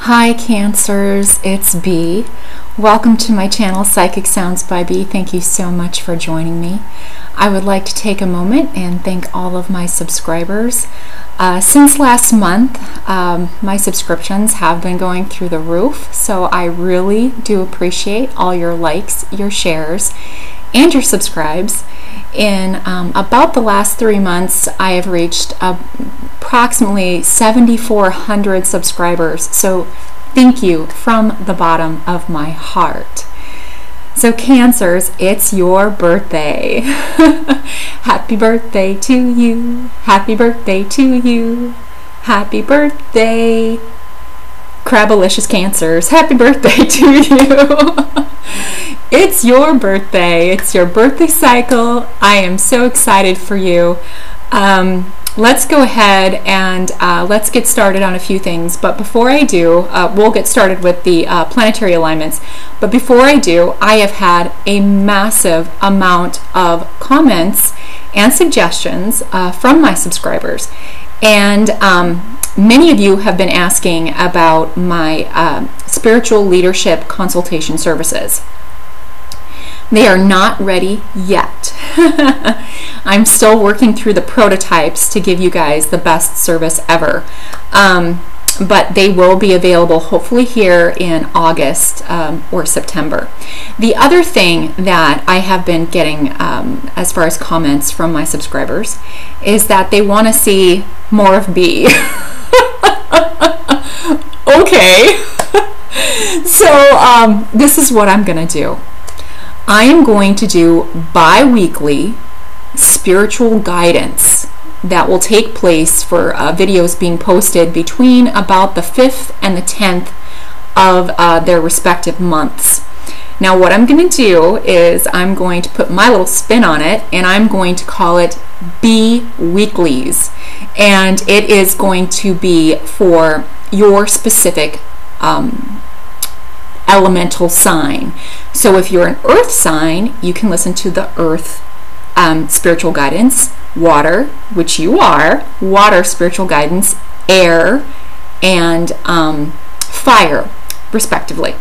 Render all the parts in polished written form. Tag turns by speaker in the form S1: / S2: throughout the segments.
S1: Hi Cancers, it's Bee. Welcome to my channel Psychic Sounds by Bee. Thank you so much for joining me. I would like to take a moment and thank all of my subscribers. Since last month, my subscriptions have been going through the roof, so I really do appreciate all your likes, your shares, and your subscribes. In about the last 3 months, I have reached approximately 7,400 subscribers. So thank you from the bottom of my heart. So Cancers, it's your birthday. Happy birthday to you. Happy birthday to you. Happy birthday, Crabalicious Cancers. Happy birthday to you. It's your birthday. It's your birthday cycle. I am so excited for you. Let's go ahead and let's get started on a few things. But before I do, we'll get started with the planetary alignments. But before I do, I have had a massive amount of comments and suggestions from my subscribers. And many of you have been asking about my spiritual leadership consultation services. They are not ready yet. I'm still working through the prototypes to give you guys the best service ever. But they will be available hopefully here in August or September. The other thing that I have been getting as far as comments from my subscribers is that they want to see more of Bee. Okay. So this is what I'm going to do. I am going to do bi-weekly spiritual guidance that will take place for videos being posted between about the 5th and the 10th of their respective months. Now what I'm going to do is I'm going to put my little spin on it, and I'm going to call it Bee-weeklies, and it is going to be for your specific elemental sign. So if you're an earth sign, you can listen to the earth spiritual guidance, water, which you are, water spiritual guidance, air, and fire, respectively.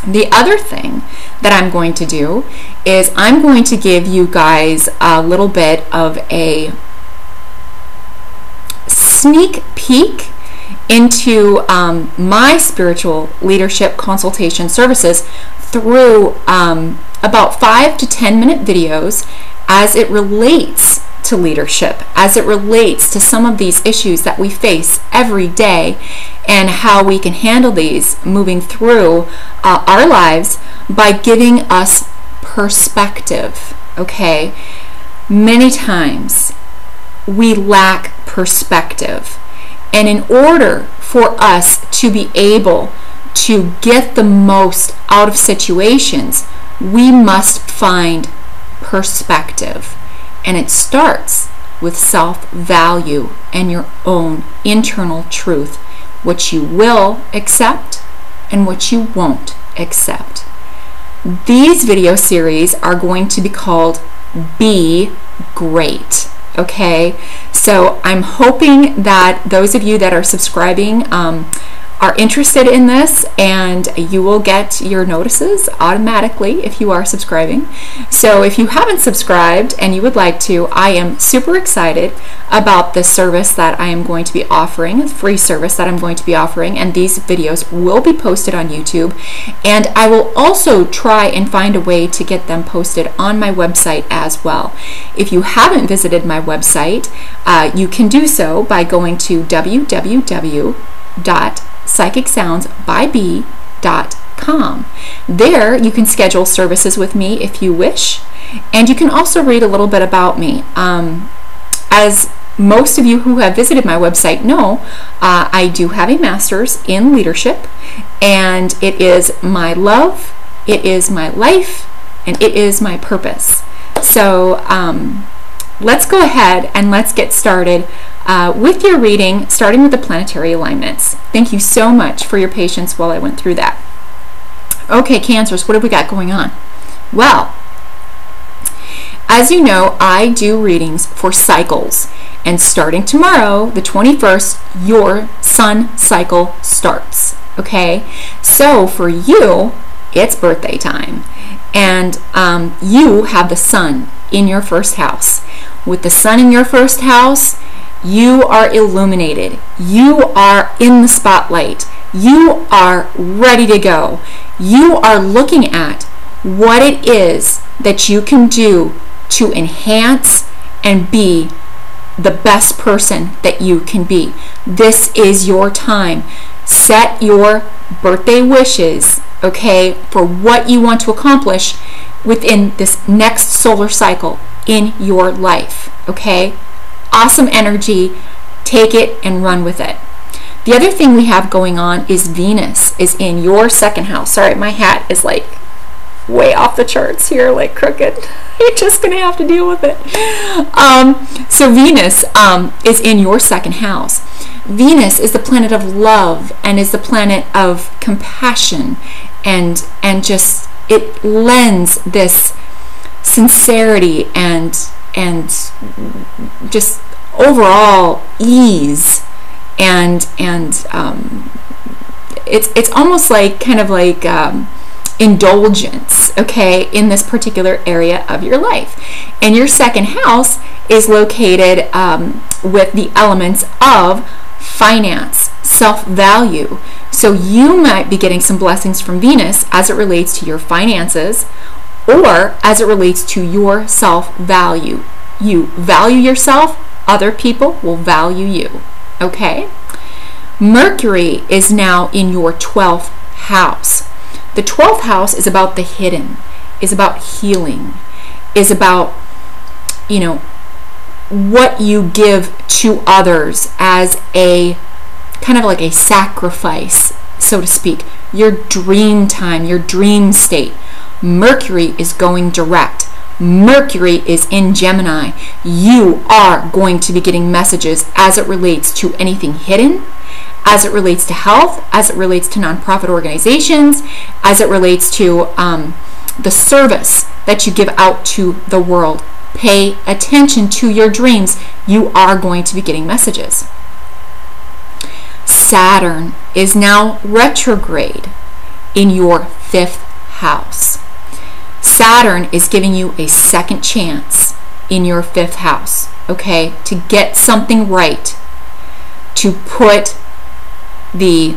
S1: The other thing that I'm going to do is I'm going to give you guys a little bit of a sneak peek into my spiritual leadership consultation services through about 5 to 10 minute videos as it relates to leadership, as it relates to some of these issues that we face every day and how we can handle these moving through our lives by giving us perspective. Okay, many times we lack perspective. And in order for us to be able to get the most out of situations, we must find perspective. And it starts with self-value and your own internal truth, what you will accept and what you won't accept. These video series are going to be called Be Great. Okay, so I'm hoping that those of you that are subscribing are interested in this, and you will get your notices automatically if you are subscribing. So if you haven't subscribed and you would like to, I am super excited about this service that I am going to be offering, a free service that I'm going to be offering, and these videos will be posted on YouTube, and I will also try and find a way to get them posted on my website as well. If you haven't visited my website, you can do so by going to www.psychicsoundsbybee.com. There you can schedule services with me if you wish, and you can also read a little bit about me. As most of you who have visited my website know, I do have a master's in leadership, and it is my love, it is my life, and it is my purpose. So let's go ahead and let's get started with your reading, starting with the planetary alignments. Thank you so much for your patience while I went through that. Okay, Cancers, what have we got going on? Well, as you know, I do readings for cycles, and starting tomorrow, the 21st, your sun cycle starts. okay? So for you, it's birthday time, and you have the sun in your first house. With the sun in your first house, you are illuminated. You are in the spotlight. You are ready to go. You are looking at what it is that you can do to enhance and be the best person that you can be. This is your time. Set your birthday wishes, okay, for what you want to accomplish within this next solar cycle in your life, okay? Awesome energy. Take it and run with it. The other thing we have going on is Venus is in your second house. Sorry, my hat is like way off the charts here, like crooked. You're just gonna have to deal with it. So Venus is in your second house. Venus is the planet of love and is the planet of compassion, and just it lends this sincerity and just overall ease, and it's almost like kind of like indulgence, okay, in this particular area of your life. And your second house is located with the elements of finance, self-value. So you might be getting some blessings from Venus as it relates to your finances, or as it relates to your self-value. You value yourself, other people will value you, okay? Mercury is now in your 12th house. The 12th house is about the hidden, is about healing, is about, you know, what you give to others as a kind of like a sacrifice, so to speak. Your dream time, your dream state. Mercury is going direct. Mercury is in Gemini. You are going to be getting messages as it relates to anything hidden, as it relates to health, as it relates to nonprofit organizations, as it relates to the service that you give out to the world. Pay attention to your dreams. You are going to be getting messages. Saturn is now retrograde in your 5th house. Saturn is giving you a second chance in your 5th house, okay, to get something right, to put the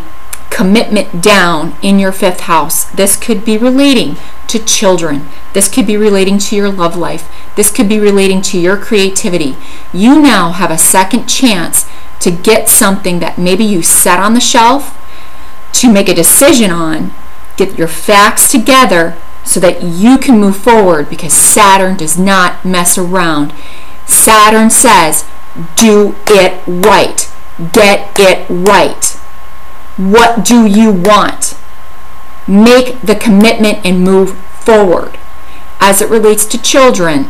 S1: commitment down in your 5th house. This could be relating to children. This could be relating to your love life. This could be relating to your creativity. You now have a second chance to get something that maybe you set on the shelf, to make a decision on, get your facts together so that you can move forward, because Saturn does not mess around. Saturn says, do it right. Get it right. What do you want? Make the commitment and move forward. As it relates to children,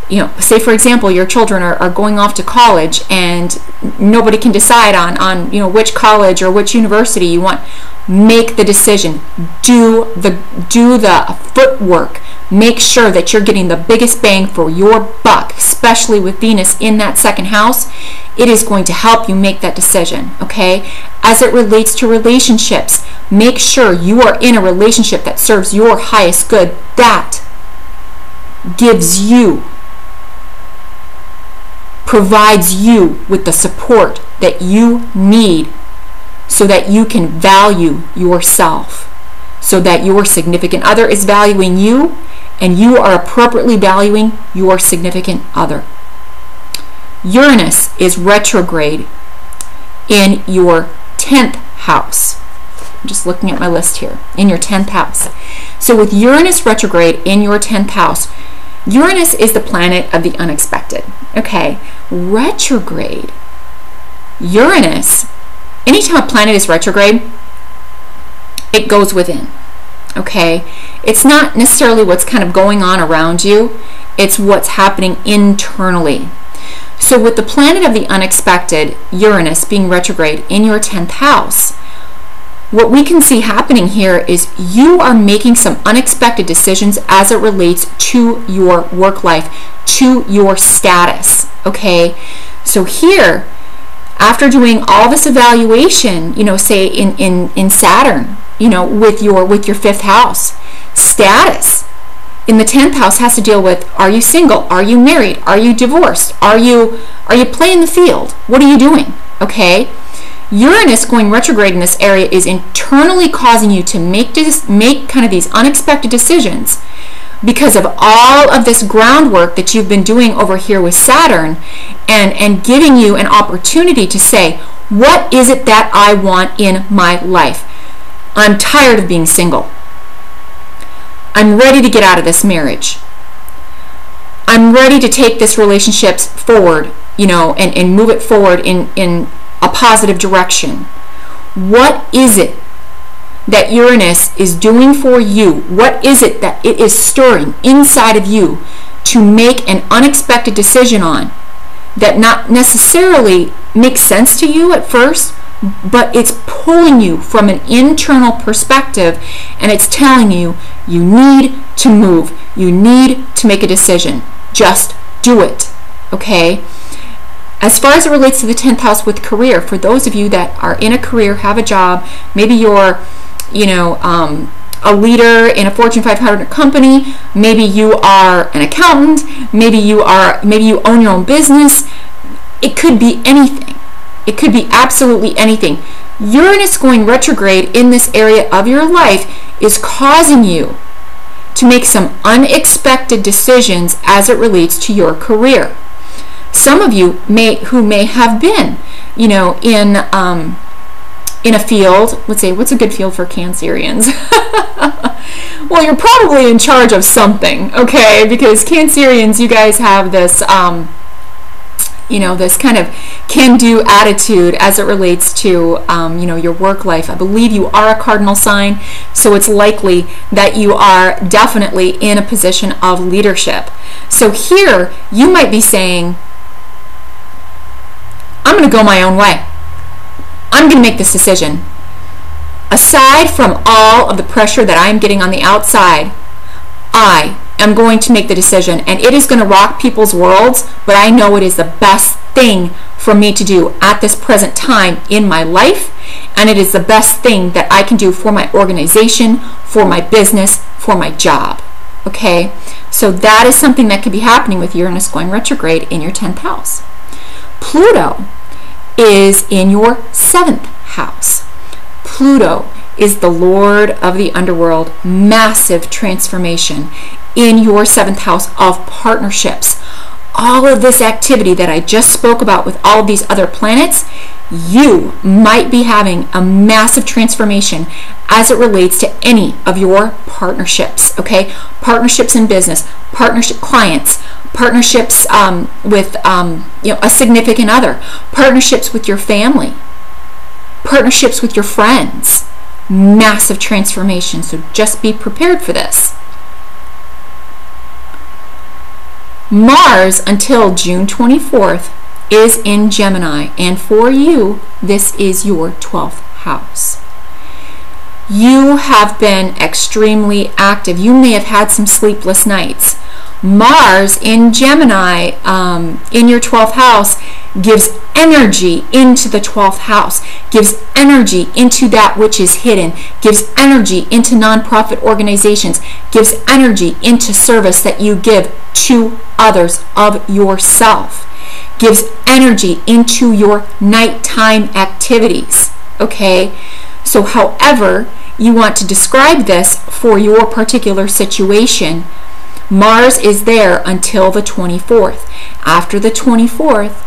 S1: you know, say for example your children are going off to college and nobody can decide on you know, which college or which university you want. Make the decision. Do the footwork. Make sure that you're getting the biggest bang for your buck, especially with Venus in that second house. It is going to help you make that decision, okay? As it relates to relationships, make sure you are in a relationship that serves your highest good, that gives you, provides you with the support that you need so that you can value yourself, so that your significant other is valuing you and you are appropriately valuing your significant other. Uranus is retrograde in your 10th house. I'm just looking at my list here. In your 10th house. So with Uranus retrograde in your 10th house, Uranus is the planet of the unexpected. Okay, retrograde. Uranus, anytime a planet is retrograde, it goes within. Okay, it's not necessarily what's kind of going on around you, it's what's happening internally. So with the planet of the unexpected, Uranus being retrograde in your 10th house, what we can see happening here is you are making some unexpected decisions as it relates to your work life, to your status, okay? So here, after doing all this evaluation, say in Saturn, with your fifth house, status in the 10th house has to deal with, are you single? Are you married? Are you divorced? Are you playing the field? What are you doing? Okay? Uranus going retrograde in this area is internally causing you to make kind of these unexpected decisions because of all of this groundwork that you've been doing over here with Saturn, and giving you an opportunity to say, what is it that I want in my life? I'm tired of being single. I'm ready to get out of this marriage. I'm ready to take this relationship forward, and move it forward in a positive direction. What is it that Uranus is doing for you? What is it that it is stirring inside of you to make an unexpected decision on that not necessarily makes sense to you at first, but it's pulling you from an internal perspective, and it's telling you, you need to move. You need to make a decision. Just do it. Okay? As far as it relates to the 10th house with career, for those of you that are in a career, have a job, maybe you're, a leader in a Fortune 500 company, maybe you are an accountant, maybe you own your own business. It could be anything. It could be absolutely anything. Uranus going retrograde in this area of your life is causing you to make some unexpected decisions as it relates to your career. Some of you who may have been, in a field, let's say, what's a good field for Cancerians? Well, you're probably in charge of something, okay? Because Cancerians, you guys have this, this kind of can-do attitude as it relates to, your work life. I believe you are a cardinal sign, so it's likely that you are definitely in a position of leadership. So here, you might be saying, I'm going to go my own way. I'm going to make this decision. Aside from all of the pressure that I'm getting on the outside, I am going to make the decision, and it is going to rock people's worlds, but I know it is the best thing for me to do at this present time in my life, and it is the best thing that I can do for my organization, for my business, for my job. Okay? So that is something that could be happening with Uranus going retrograde in your 10th house. Pluto is in your 7th house. Pluto is the lord of the underworld, massive transformation in your 7th house of partnerships. All of this activity that I just spoke about with all of these other planets, you might be having a massive transformation as it relates to any of your partnerships, okay? Partnerships in business, partnership clients, partnerships with a significant other, partnerships with your family, partnerships with your friends. Massive transformation, so just be prepared for this. Mars until June 24th is in Gemini, and for you, this is your 12th house. You have been extremely active. You may have had some sleepless nights. Mars in Gemini in your 12th house gives energy into the 12th house, gives energy into that which is hidden, gives energy into nonprofit organizations, gives energy into service that you give to others of yourself, gives energy into your nighttime activities. Okay? So however you want to describe this for your particular situation, Mars is there until the 24th. After the 24th,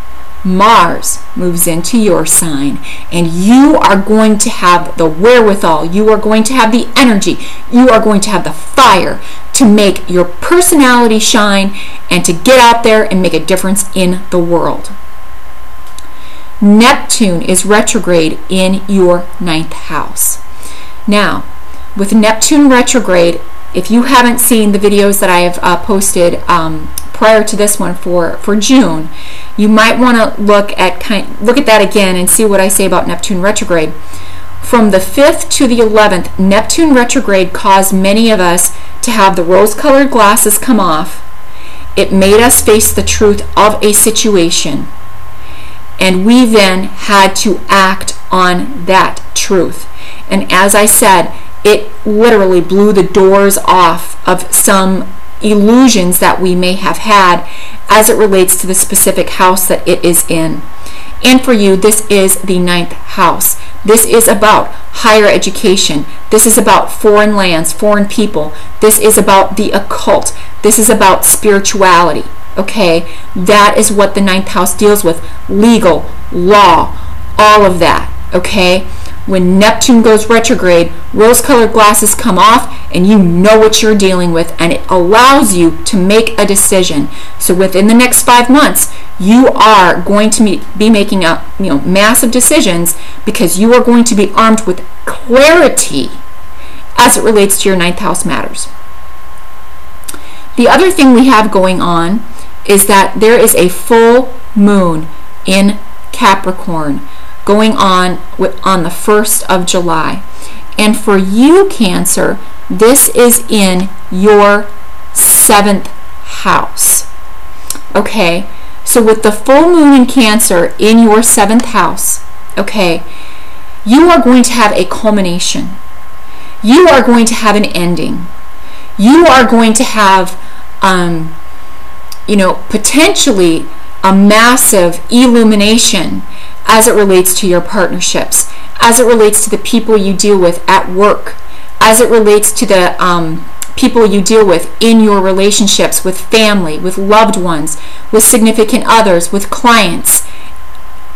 S1: Mars moves into your sign, and you are going to have the wherewithal, you are going to have the energy, you are going to have the fire to make your personality shine and to get out there and make a difference in the world. Neptune is retrograde in your 9th house. Now, with Neptune retrograde, if you haven't seen the videos that I have posted prior to this one for June, you might want to look at that again and see what I say about Neptune retrograde. From the 5th to the 11th, Neptune retrograde caused many of us to have the rose-colored glasses come off. It made us face the truth of a situation. And we then had to act on that truth. And as I said, it literally blew the doors off of some illusions that we may have had as it relates to the specific house that it is in. And for you, this is the 9th house. This is about higher education. This is about foreign lands, foreign people. This is about the occult. This is about spirituality. Okay, that is what the 9th house deals with. Legal, law, all of that. Okay, when Neptune goes retrograde, rose-colored glasses come off and you know what you're dealing with, and it allows you to make a decision. So within the next 5 months, you are going to be making massive decisions, because you are going to be armed with clarity as it relates to your 9th house matters. The other thing we have going on is that there is a full moon in Capricorn going on the 1st of July. And for you, Cancer, this is in your 7th house. Okay, so with the full moon in Cancer in your 7th house, okay, you are going to have a culmination. You are going to have an ending. You are going to have, potentially a massive illumination as it relates to your partnerships, as it relates to the people you deal with at work, as it relates to the people you deal with in your relationships with family, with loved ones, with significant others, with clients.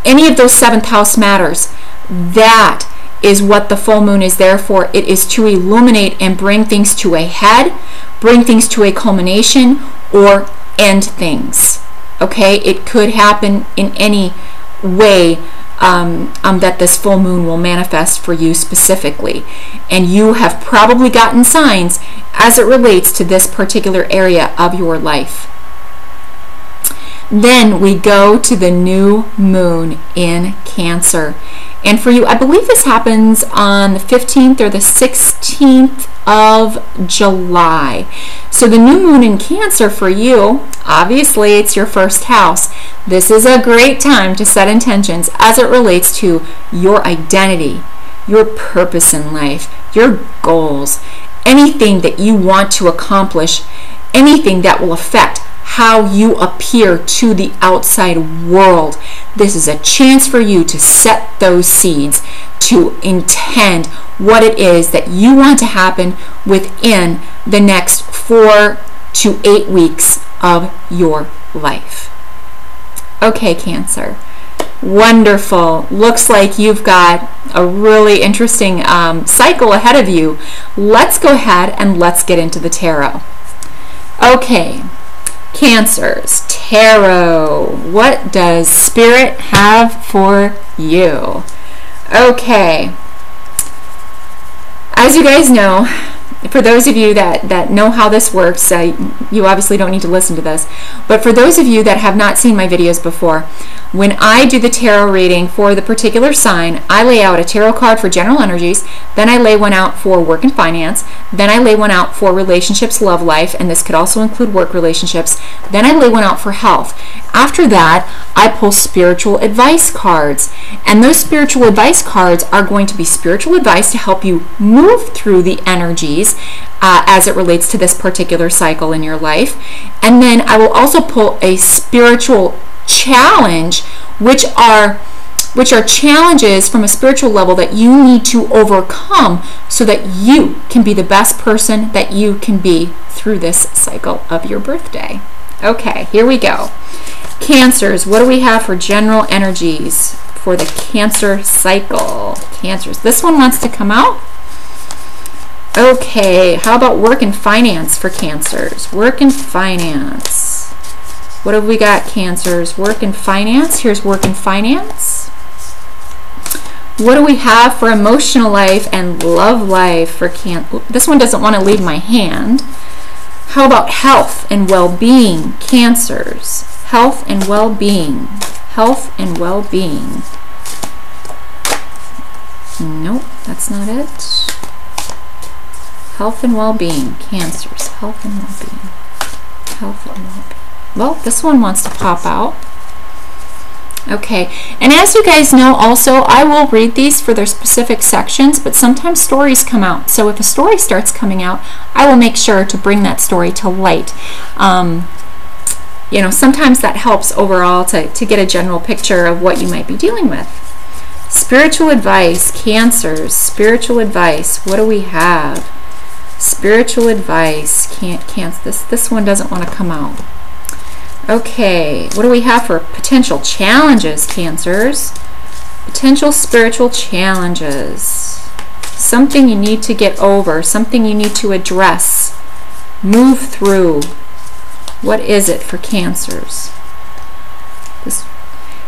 S1: Any of those 7th house matters. That is what the full moon is there for. It is to illuminate and bring things to a head, bring things to a culmination, or end things. Okay, it could happen in any way that this full moon will manifest for you specifically, and you have probably gotten signs as it relates to this particular area of your life. Then we go to the new moon in Cancer, and for you, I believe this happens on the 15th or the 16th of July. So the new moon in Cancer for you, obviously it's your 1st house. This is a great time to set intentions as it relates to your identity, your purpose in life, your goals, anything that you want to accomplish, anything that will affect how you appear to the outside world. This is a chance for you to set those seeds, to intend what it is that you want to happen within the next 4 to 8 weeks of your life. Okay, Cancer. Wonderful. Looks like you've got a really interesting cycle ahead of you. Let's go ahead and let's get into the tarot. Okay, Cancers, tarot. What does Spirit have for you? Okay. As you guys know, for those of you that know how this works, you obviously don't need to listen to this, but for those of you that have not seen my videos before, when I do the tarot reading for the particular sign, I lay out a tarot card for general energies, then I lay one out for work and finance, then I lay one out for relationships, love life, and this could also include work relationships, then I lay one out for health. After that, I pull spiritual advice cards, and those spiritual advice cards are going to be spiritual advice to help you move through the energies as it relates to this particular cycle in your life. And then I will also pull a spiritual challenge, which are challenges from a spiritual level that you need to overcome so that you can be the best person that you can be through this cycle of your birthday. Okay, here we go. Cancers, what do we have for general energies for the Cancer cycle? Cancers, this one wants to come out. Okay, how about work and finance for Cancers? Work and finance. What have we got, Cancers? Work and finance. Here's work and finance. What do we have for emotional life and love life for Cancer? This one doesn't want to leave my hand. How about health and well-being, Cancers? Health and well-being. Health and well-being. Nope, that's not it. Health and well-being, Cancers. Health and well-being. Health and well-being. Well, this one wants to pop out. Okay, and as you guys know also, I will read these for their specific sections, but sometimes stories come out. So if a story starts coming out, I will make sure to bring that story to light. You know, sometimes that helps overall to get a general picture of what you might be dealing with. Spiritual advice, Cancers, spiritual advice. What do we have? Spiritual advice, Cancer. This one doesn't want to come out. Okay, what do we have for potential challenges, Cancers? Potential spiritual challenges. Something you need to get over, something you need to address, move through. What is it for Cancers?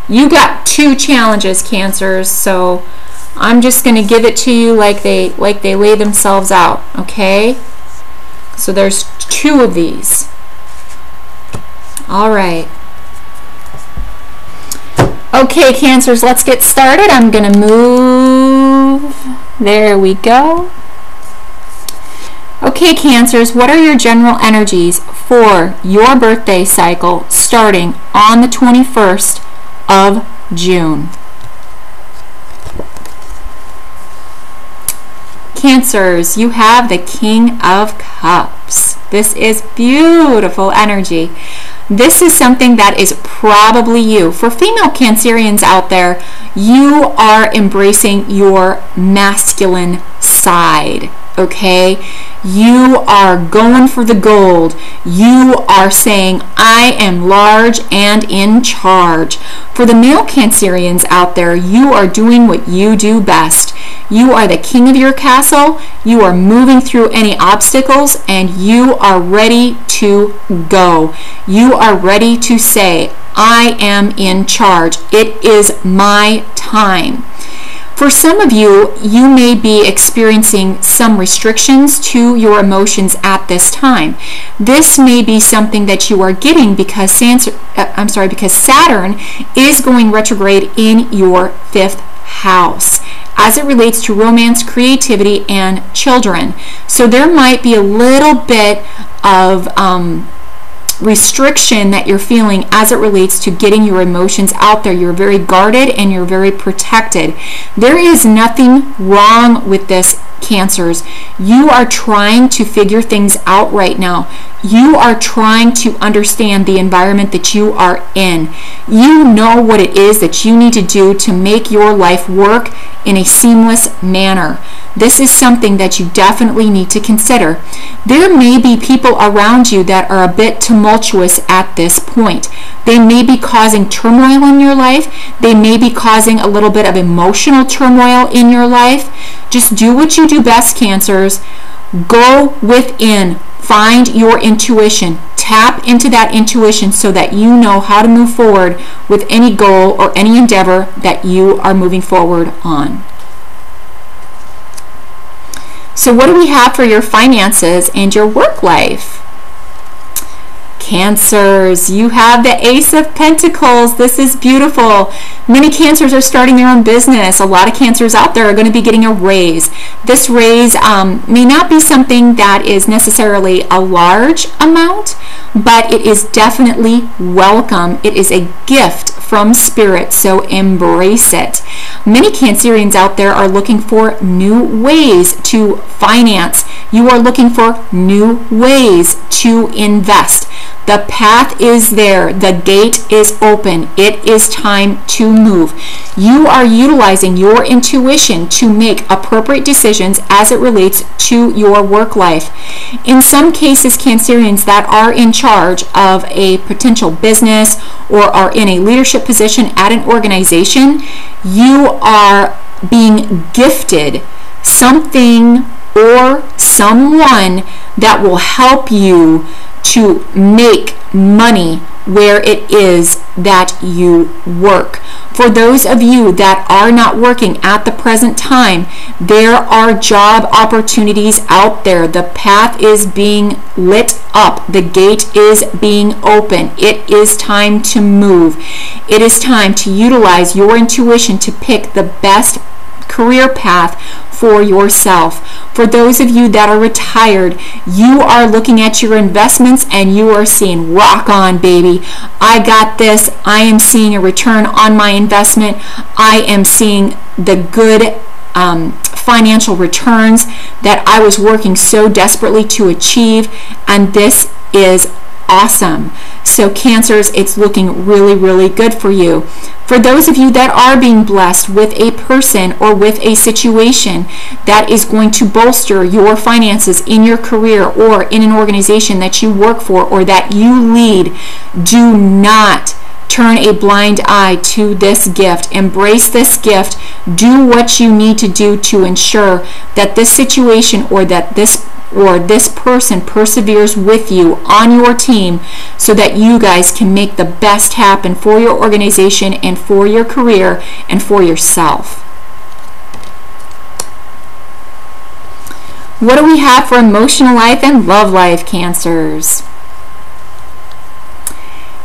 S1: You got 2 challenges, Cancers, so I'm just going to give it to you like they lay themselves out, okay? So there's 2 of these. All right. Okay, Cancers, let's get started. I'm going to move. There we go. Okay, Cancers, what are your general energies for your birthday cycle starting on the 21st of June? Cancers, you have the King of Cups. This is beautiful energy. This is something that is probably you. For female Cancerians out there, you are embracing your masculine side. Okay, you are going for the gold. You are saying, I am large and in charge. For the male Cancerians out there, you are doing what you do best. You are the king of your castle. You are moving through any obstacles, and you are ready to go. You are ready to say, I am in charge. It is my time. For some of you, you may be experiencing some restrictions to your emotions at this time. This may be something that you are getting because Saturn is going retrograde in your 5th house as it relates to romance, creativity, and children. So there might be a little bit of restriction that you're feeling as it relates to getting your emotions out there. You're very guarded and you're very protected. There is nothing wrong with this, Cancers. You are trying to figure things out right now. You are trying to understand the environment that you are in. You know what it is that you need to do to make your life work in a seamless manner. This is something that you definitely need to consider. There may be people around you that are a bit tumultuous at this point. They may be causing turmoil in your life. They may be causing a little bit of emotional turmoil in your life. Just do what you do best, Cancers. Go within. Find your intuition. Tap into that intuition so that you know how to move forward with any goal or any endeavor that you are moving forward on. So what do we have for your finances and your work life? Cancers, you have the Ace of Pentacles. This is beautiful. Many Cancers are starting their own business. A lot of Cancers out there are going to be getting a raise. This raise may not be something that is necessarily a large amount, but it is definitely welcome. It is a gift from Spirit, so embrace it. Many Cancerians out there are looking for new ways to finance. You are looking for new ways to invest. The path is there. The gate is open. It is time to move. You are utilizing your intuition to make appropriate decisions as it relates to your work life. In some cases, Cancerians that are in charge of a potential business or are in a leadership position at an organization, you are being gifted something or someone that will help you to make money where it is that you work. For those of you that are not working at the present time, there are job opportunities out there. The path is being lit up. The gate is being open. It is time to move. It is time to utilize your intuition to pick the best career path for yourself. For those of you that are retired, you are looking at your investments and you are seeing, rock on, baby. I got this. I am seeing a return on my investment. I am seeing the good financial returns that I was working so desperately to achieve, and this is awesome. So Cancers, it's looking really, really good for you. For those of you that are being blessed with a person or with a situation that is going to bolster your finances in your career or in an organization that you work for or that you lead, do not turn a blind eye to this gift. Embrace this gift. Do what you need to do to ensure that this situation or that this person perseveres with you on your team so that you guys can make the best happen for your organization and for your career and for yourself. What do we have for emotional life and love life, Cancers?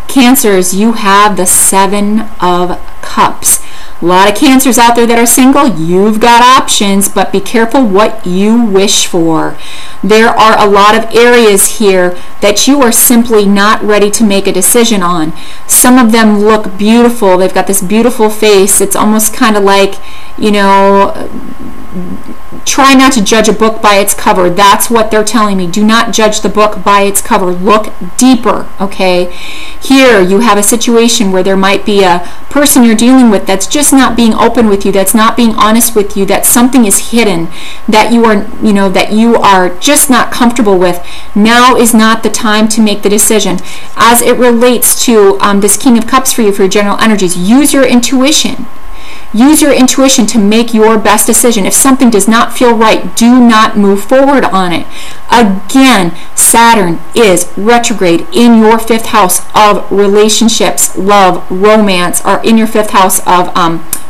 S1: Cancers, you have the 7 of Cups. A lot of Cancers out there that are single, you've got options, but be careful what you wish for. There are a lot of areas here that you are simply not ready to make a decision on. Some of them look beautiful. They've got this beautiful face. It's almost kind of like, you know, try not to judge a book by its cover. That's what they're telling me. Do not judge the book by its cover. Look deeper, okay? Here you have a situation where there might be a person you're dealing with that's just not being open with you, that's not being honest with you, that something is hidden, that you are, you know, that you are just not comfortable with. Now is not the time to make the decision. As it relates to this King of Cups for you, for your general energies, use your intuition. Use your intuition to make your best decision. If something does not feel right, do not move forward on it. Again, Saturn is retrograde in your 5th house of relationships, love, romance, or in your 5th house of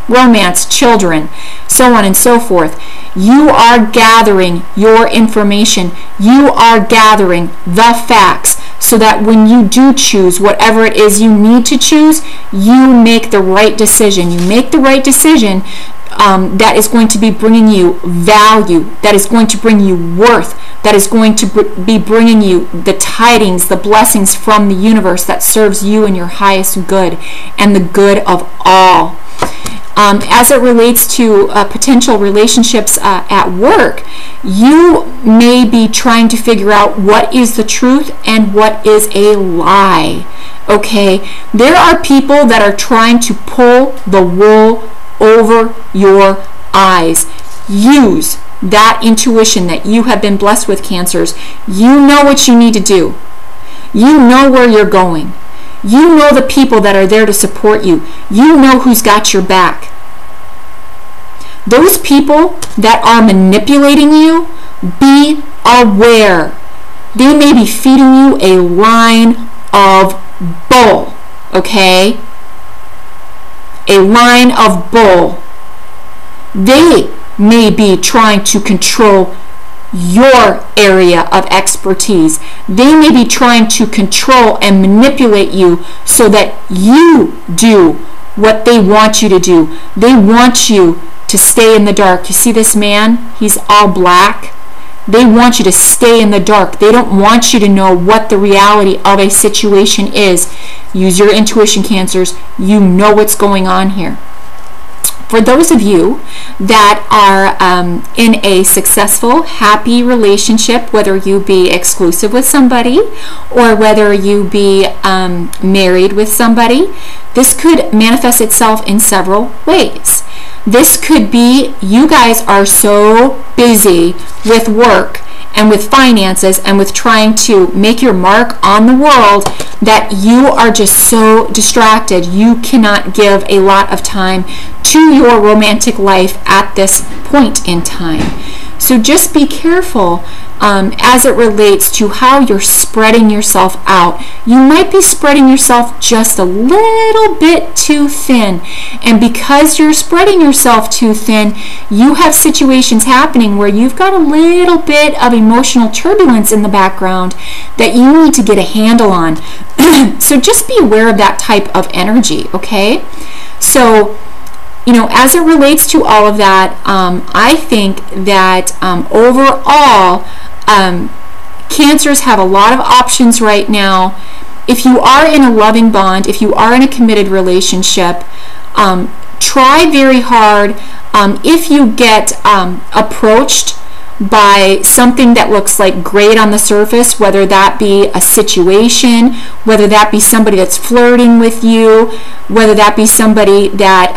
S1: romance, children, so on and so forth. You are gathering your information. You are gathering the facts so that when you do choose whatever it is you need to choose, you make the right decision. You make the right decision that is going to be bringing you value, that is going to bring you worth, that is going to be bringing you the tidings, the blessings from the universe that serves you and your highest good and the good of all. As it relates to potential relationships at work, you may be trying to figure out what is the truth and what is a lie. Okay? There are people that are trying to pull the wool over your eyes. Use that intuition that you have been blessed with, Cancers. You know what you need to do. You know where you're going. You know the people that are there to support you. You know who's got your back. Those people that are manipulating you, be aware. They may be feeding you a line of bull, okay? A line of bull. They may be trying to control your area of expertise. They may be trying to control and manipulate you so that you do what they want you to do. They want you to stay in the dark. You see this man? He's all black. They want you to stay in the dark. They don't want you to know what the reality of a situation is. Use your intuition, Cancers. You know what's going on here. For those of you that are in a successful, happy relationship, whether you be exclusive with somebody or whether you be married with somebody, this could manifest itself in several ways. This could be you guys are so busy with work and with finances and with trying to make your mark on the world that you are just so distracted. You cannot give a lot of time to your romantic life at this point in time. So just be careful as it relates to how you're spreading yourself out. You might be spreading yourself just a little bit too thin. And because you're spreading yourself too thin, you have situations happening where you've got a little bit of emotional turbulence in the background that you need to get a handle on. So just be aware of that type of energy, okay? So you know, as it relates to all of that, I think that overall, Cancers have a lot of options right now. If you are in a loving bond, if you are in a committed relationship, try very hard. If you get approached by something that looks like great on the surface, whether that be a situation, whether that be somebody that's flirting with you, whether that be somebody that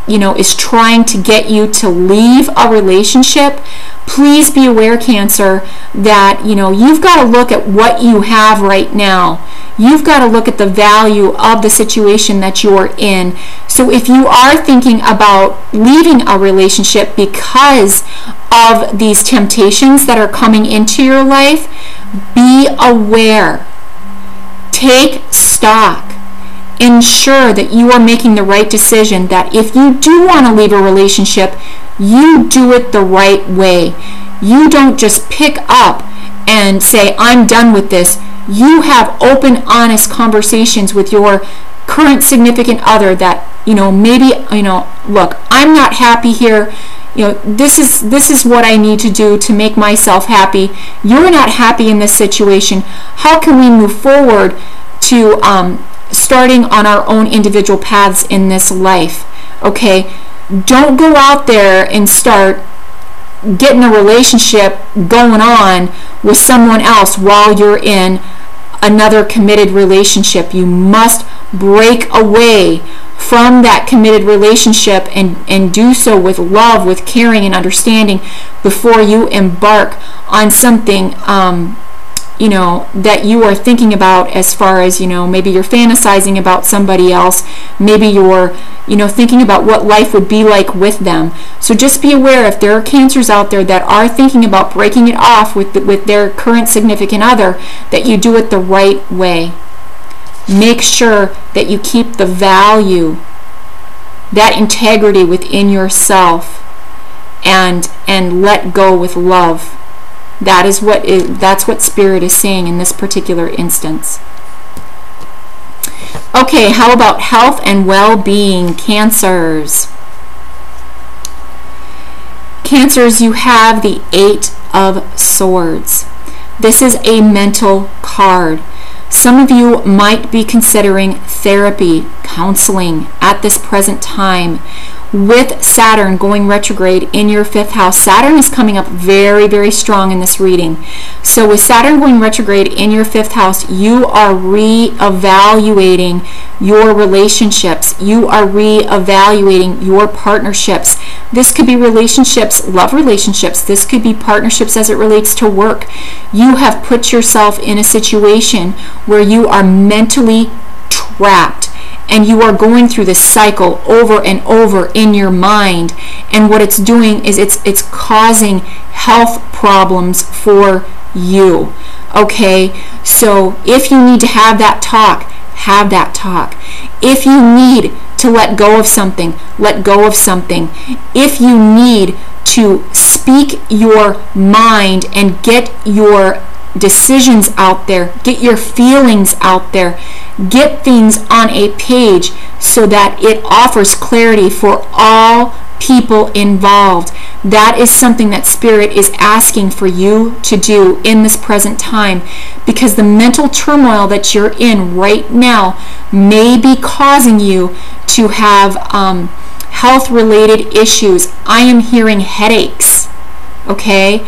S1: you know, is trying to get you to leave a relationship, please be aware, Cancer, that, you know, you've got to look at what you have right now. You've got to look at the value of the situation that you're in. So if you are thinking about leaving a relationship because of these temptations that are coming into your life, be aware. Take stock. Ensure that you are making the right decision, that if you do want to leave a relationship, you do it the right way. You don't just pick up and say, I'm done with this. You have open, honest conversations with your current significant other that, you know, maybe, you know, look, I'm not happy here. You know, this is what I need to do to make myself happy. You're not happy in this situation. How can we move forward to starting on our own individual paths in this life? Okay, don't go out there and start getting a relationship going on with someone else while you're in another committed relationship. You must break away from that committed relationship and do so with love, with caring and understanding before you embark on something you know, that you are thinking about, as far as, you know, maybe you're fantasizing about somebody else, maybe you're, you know, thinking about what life would be like with them. So just be aware, if there are Cancers out there that are thinking about breaking it off with their current significant other, that you do it the right way. Make sure that you keep the value, that integrity within yourself, and let go with love. That's what Spirit is saying in this particular instance. Okay, how about health and well-being, Cancers? Cancers, you have the 8 of Swords. This is a mental card. Some of you might be considering therapy, counseling at this present time. With Saturn going retrograde in your 5th house, Saturn is coming up very, very strong in this reading. So with Saturn going retrograde in your 5th house, you are re-evaluating your relationships. You are re-evaluating your partnerships. This could be relationships, love relationships. This could be partnerships as it relates to work. You have put yourself in a situation where you are mentally trapped, and you are going through this cycle over and over in your mind, and what it's doing is it's causing health problems for you. Okay, so if you need to have that talk, have that talk. If you need to let go of something, let go of something. If you need to speak your mind and get your decisions out there, get your feelings out there, get things on a page so that it offers clarity for all people involved. That is something that Spirit is asking for you to do in this present time, because the mental turmoil that you're in right now may be causing you to have health related issues. I am hearing headaches, okay?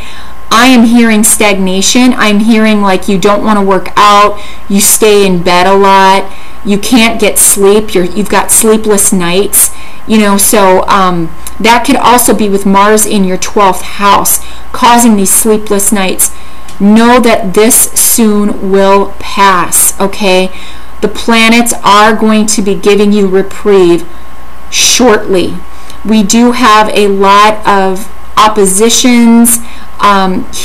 S1: I am hearing stagnation. I'm hearing like you don't want to work out, you stay in bed a lot, you can't get sleep, you've got sleepless nights, you know. So that could also be with Mars in your 12th house causing these sleepless nights. Know that this soon will pass, okay? The planets are going to be giving you reprieve shortly. We do have a lot of oppositions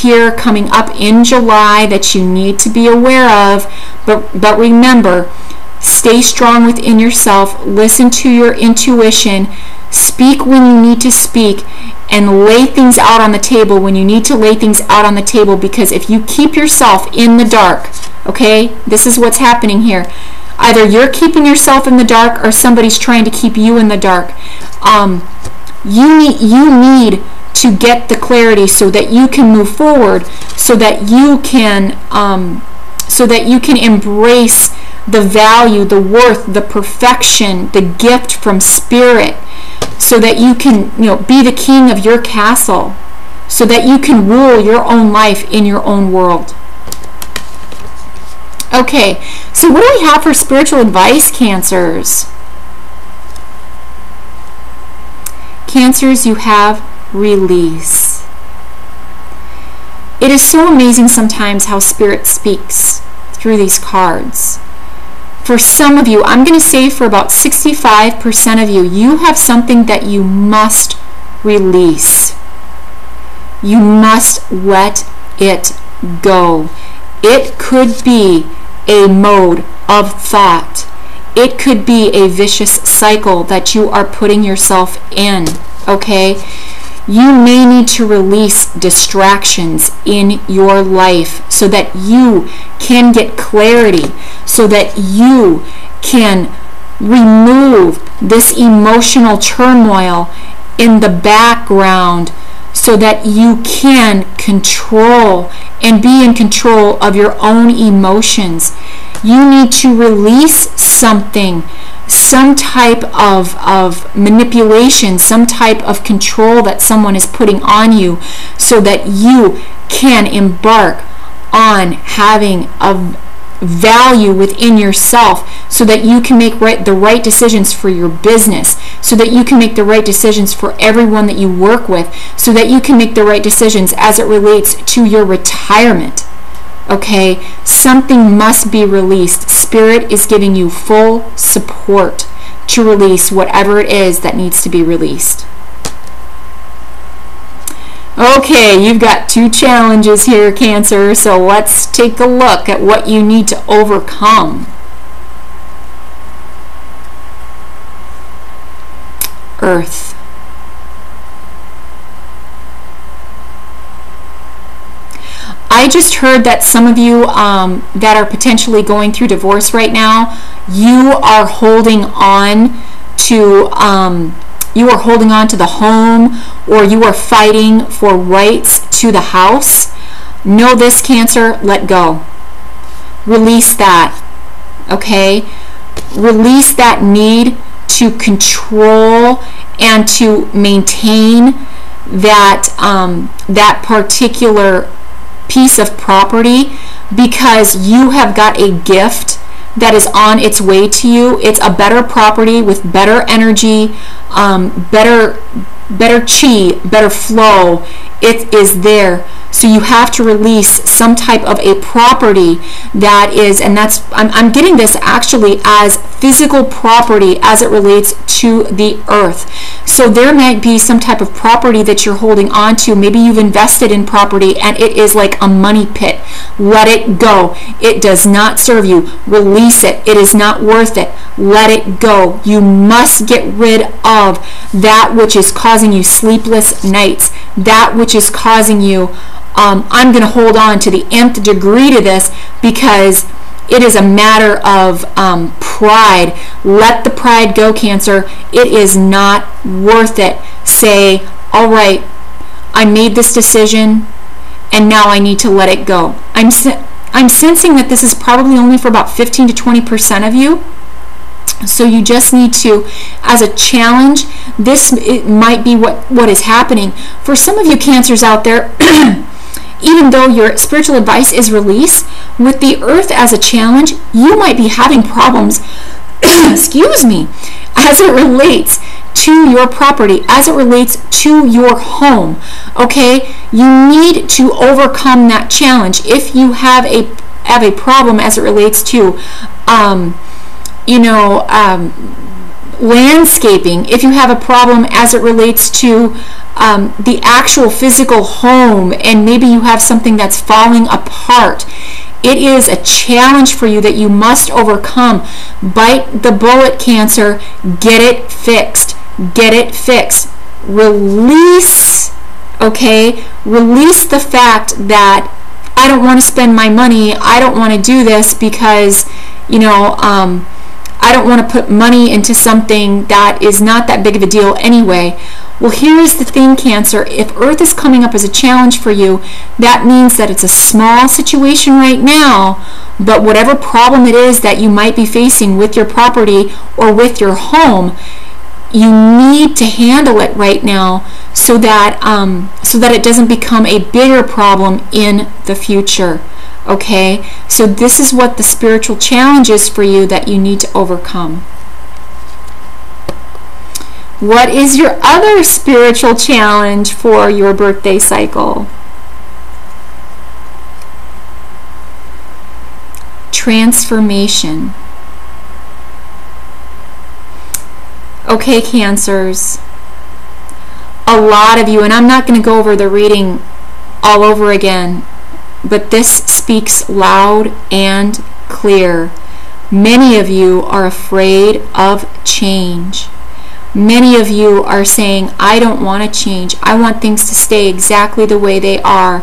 S1: here coming up in July that you need to be aware of, but remember, stay strong within yourself, listen to your intuition, speak when you need to speak, and lay things out on the table when you need to lay things out on the table, because if you keep yourself in the dark, okay, this is what's happening here. Either you're keeping yourself in the dark or somebody's trying to keep you in the dark. You need to get the clarity so that you can move forward, so that you can embrace the value, the worth, the perfection, the gift from Spirit, so that you can, be the king of your castle, so that you can rule your own life in your own world. Okay, so what do we have for spiritual advice, Cancers? Cancers, you have release. It is so amazing sometimes how Spirit speaks through these cards. For some of you, I'm going to say for about 65% of you, you have something that you must release. You must let it go. It could be a mode of thought. It could be a vicious cycle that you are putting yourself in, okay? You may need to release distractions in your life so that you can get clarity, so that you can remove this emotional turmoil in the background, so that you can control and be in control of your own emotions. You need to release something, some type of manipulation, some type of control that someone is putting on you, so that you can embark on having a value within yourself, so that you can make the right decisions for your business, so that you can make the right decisions for everyone that you work with, so that you can make the right decisions as it relates to your retirement. Okay, something must be released. Spirit is giving you full support to release whatever it is that needs to be released. Okay, you've got 2 challenges here, Cancer, so let's take a look at what you need to overcome. Earth. I just heard that some of you that are potentially going through divorce right now, you are holding on to the home, or you are fighting for rights to the house. Know this, Cancer, let go. Release that, okay? Release that need to control and to maintain that particular piece of property, because you have got a gift that is on its way to you. It's a better property with better energy, better chi, better flow. It is there. So you have to release some type of a property that is, and that's, I'm getting this actually as physical property as it relates to the earth. So there might be some type of property that you're holding on to. Maybe you've invested in property and it is like a money pit. Let it go. It does not serve you. Release it. It is not worth it. Let it go. You must get rid of that which is causing you sleepless nights, that which is causing you I'm going to hold on to the nth degree to this because it is a matter of pride. Let the pride go, Cancer. It is not worth it. Say, all right, I made this decision and now I need to let it go. I'm sensing that this is probably only for about 15 to 20% of you. So you just need to, as a challenge, it might be what is happening. For some of you Cancers out there, even though your spiritual advice is release, with the earth as a challenge, you might be having problems, excuse me, as it relates to your property, as it relates to your home. Okay, you need to overcome that challenge. If you have a problem as it relates to landscaping, if you have a problem as it relates to the actual physical home, and maybe you have something that's falling apart, it is a challenge for you that you must overcome. Bite the bullet, Cancer. Get it fixed. Get it fixed. Release, okay? Release the fact that I don't want to spend my money, I don't want to do this because you know, I don't want to put money into something that is not that big of a deal anyway. Well, here's the thing, Cancer. If Earth is coming up as a challenge for you, that means that it's a small situation right now, but whatever problem it is that you might be facing with your property or with your home, you need to handle it right now so that it doesn't become a bigger problem in the future. Okay, so this is what the spiritual challenge is for you that you need to overcome. What is your other spiritual challenge for your birthday cycle? Transformation. Okay, Cancers, a lot of you, and I'm not going to go over the reading all over again, but this speaks loud and clear. Many of you are afraid of change. Many of you are saying, I don't want to change. I want things to stay exactly the way they are,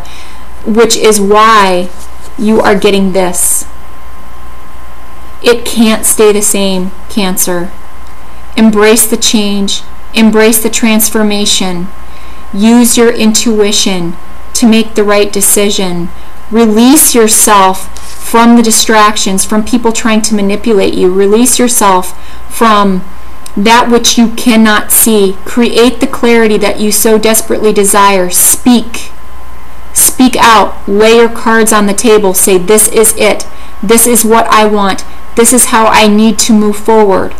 S1: which is why you are getting this. It can't stay the same, Cancer. Embrace the change. Embrace the transformation. Use your intuition to make the right decision. Release yourself from the distractions, from people trying to manipulate you. Release yourself from that which you cannot see. Create the clarity that you so desperately desire. Speak. Speak out. Lay your cards on the table. Say, this is it. This is what I want. This is how I need to move forward.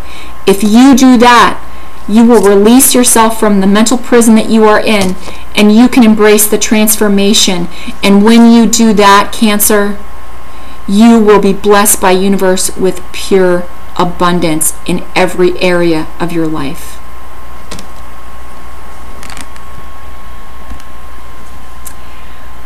S1: If you do that, you will release yourself from the mental prison that you are in, and you can embrace the transformation. And when you do that, Cancer, you will be blessed by universe with pure abundance in every area of your life.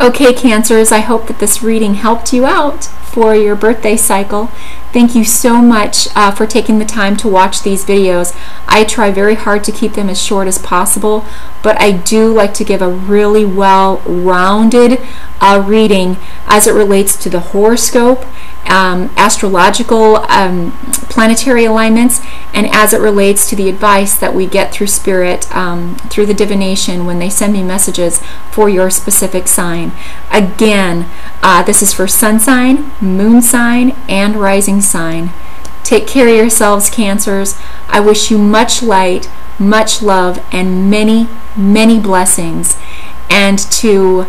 S1: Okay, Cancers, I hope that this reading helped you out for your birthday cycle. Thank you so much for taking the time to watch these videos. I try very hard to keep them as short as possible, but I do like to give a really well-rounded reading as it relates to the horoscope, astrological planetary alignments, and as it relates to the advice that we get through Spirit, through the divination when they send me messages for your specific sign. Again, this is for sun sign, moon sign, and rising sign. Take care of yourselves, Cancers. I wish you much light, much love, and many, many blessings. And to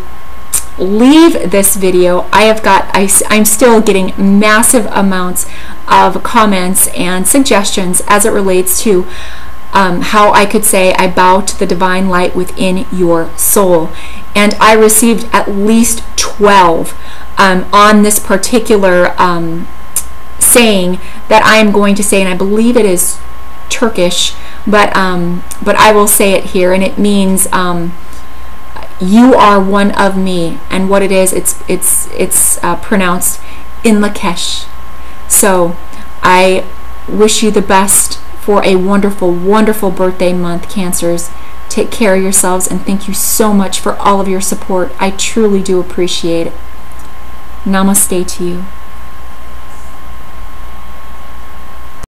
S1: leave this video, I'm still getting massive amounts of comments and suggestions as it relates to how I could say I bow to the divine light within your soul. And I received at least 12 on this particular saying that I am going to say, and I believe it is Turkish, but I will say it here, and it means you are one of me. And what it is, it's pronounced in Lakesh. So I wish you the best for a wonderful, wonderful birthday month, Cancers. Take care of yourselves, and thank you so much for all of your support. I truly do appreciate it. Namaste to you.